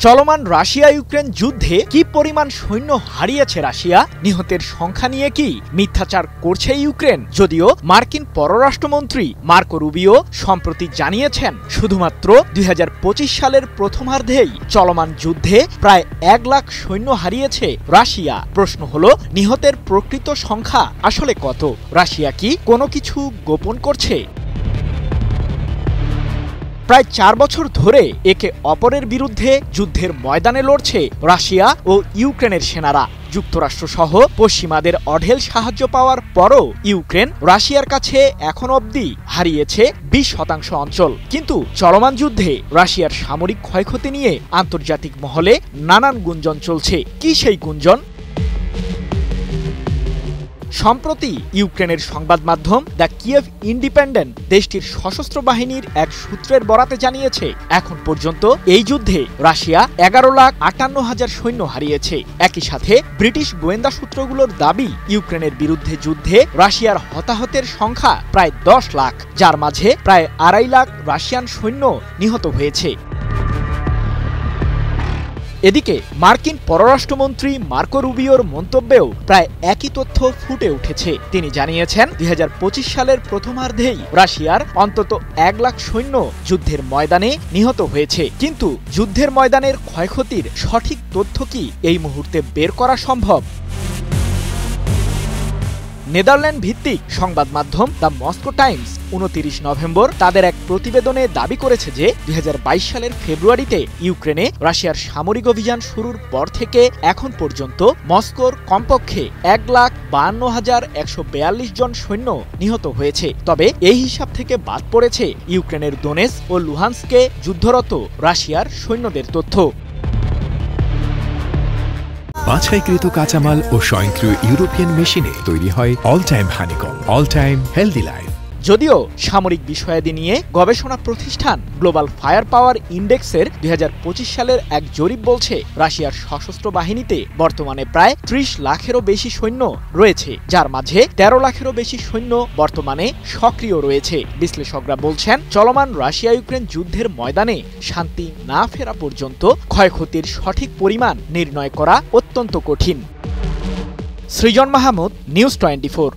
চলমান Russia Ukraine যুদ্ধে কি পরিমাণ সৈন্য হারিয়েছে রাশিয়া, নিহতের সংখ্যা নিয়ে কি মিথ্যাচার করছে ইউক্রেন? যদিও মার্কিন পররাষ্ট্রমন্ত্রী মার্কো রুবিও সম্প্রতি জানিয়েছেন শুধুমাত্র ২০২৫ সালের প্রথমার্ধেই চলমান যুদ্ধে প্রায় ১ লাখ সৈন্য হারিয়েছে রাশিয়া। প্রশ্ন হলো, নিহতের প্রকৃত সংখ্যা আসলে কত? রাশিয়া কি কোনো কিছু গোপন করছে? প্রায় ৪ বছর ধরে একে অপরের বিরুদ্ধে যুদ্ধের ময়দানে লড়ছে রাশিয়া ও ইউক্রেনের সেনারা। যুক্তরাষ্ট্রসহ পশ্চিমাদের অঢেল সাহায্য পাওয়ার পরও ইউক্রেন রাশিয়ার কাছে এখন অবধি হারিয়েছে ২০% অঞ্চল। কিন্তু চলমান যুদ্ধে রাশিয়ার সামরিক ক্ষয়ক্ষতি নিয়ে আন্তর্জাতিক মহলে নানান গুঞ্জন চলছে। কি সেই গুঞ্জন? সম্প্রতি ইউক্রেনের সংবাদ মাধ্যম দ্য কিয়েভ ইন্ডিপেন্ডেন্ট দেশটির সশস্ত্র বাহিনীর এক সূত্রের বরাতে জানিয়েছে, এখন পর্যন্ত এই যুদ্ধে রাশিয়া ১১,৫৮,০০০ সৈন্য হারিয়েছে। একই সাথে ব্রিটিশ গোয়েন্দা সূত্রগুলোর দাবি, ইউক্রেনের বিরুদ্ধে যুদ্ধে রাশিয়ার হতাহতের সংখ্যা প্রায় ১০ লাখ, যার মাঝে প্রায় ২.৫ লাখ রাশিয়ান সৈন্য নিহত হয়েছে। এদিকে মার্কিন পররাষ্ট্রমন্ত্রী মার্কো রুবিওর মন্তব্যেও প্রায় একই তথ্য ফুটে উঠেছে। তিনি জানিয়েছেন, ২০২৫ সালের প্রথমার্ধেই রাশিয়ার অন্তত ১ লাখ সৈন্য যুদ্ধের ময়দানে নিহত হয়েছে। কিন্তু যুদ্ধের ময়দানের ক্ষয়ক্ষতির সঠিক তথ্য কি এই মুহূর্তে বের করা সম্ভব? নেদারল্যান্ড ভিত্তিক সংবাদ মাধ্যম দ্য মস্কো টাইমস ২৯ নভেম্বর তাদের এক প্রতিবেদনে দাবি করেছে যে ২০২২ সালের ফেব্রুয়ারিতে ইউক্রেনে রাশিয়ার সামরিক অভিযান শুরুর পর থেকে এখন পর্যন্ত মস্কোর কমপক্ষে ১,৫২,১৪২ জন সৈন্য নিহত হয়েছে। তবে এই হিসাব থেকে বাদ পড়েছে ইউক্রেনের দোনেৎস্ক ও লুহান্স্কে যুদ্ধরত রাশিয়ার সৈন্যদের তথ্য। বাছাইকৃত কাঁচামাল ও স্বয়ংক্রিয় ইউরোপিয়ান মেশিনে তৈরি হয় all time honeycomb, all time healthy life. যদিও সামরিক বিষয়াদি নিয়ে গবেষণা প্রতিষ্ঠান গ্লোবাল ফায়ার পাওয়ার ইন্ডেক্সের ২০২৫ সালের এক জরিপ বলছে, রাশিয়ার সশস্ত্র বাহিনীতে বর্তমানে প্রায় ৩০ লাখেরও বেশি সৈন্য রয়েছে, যার মাঝে ১৩ লাখেরও বেশি সৈন্য বর্তমানে সক্রিয় রয়েছে। বিশ্লেষকরা বলছেন, চলমান রাশিয়া ইউক্রেন যুদ্ধের ময়দানে শান্তি না ফেরা পর্যন্ত ক্ষয়ক্ষতির সঠিক পরিমাণ নির্ণয় করা অত্যন্ত কঠিন। সৃজন মাহমুদ, নিউজ 24।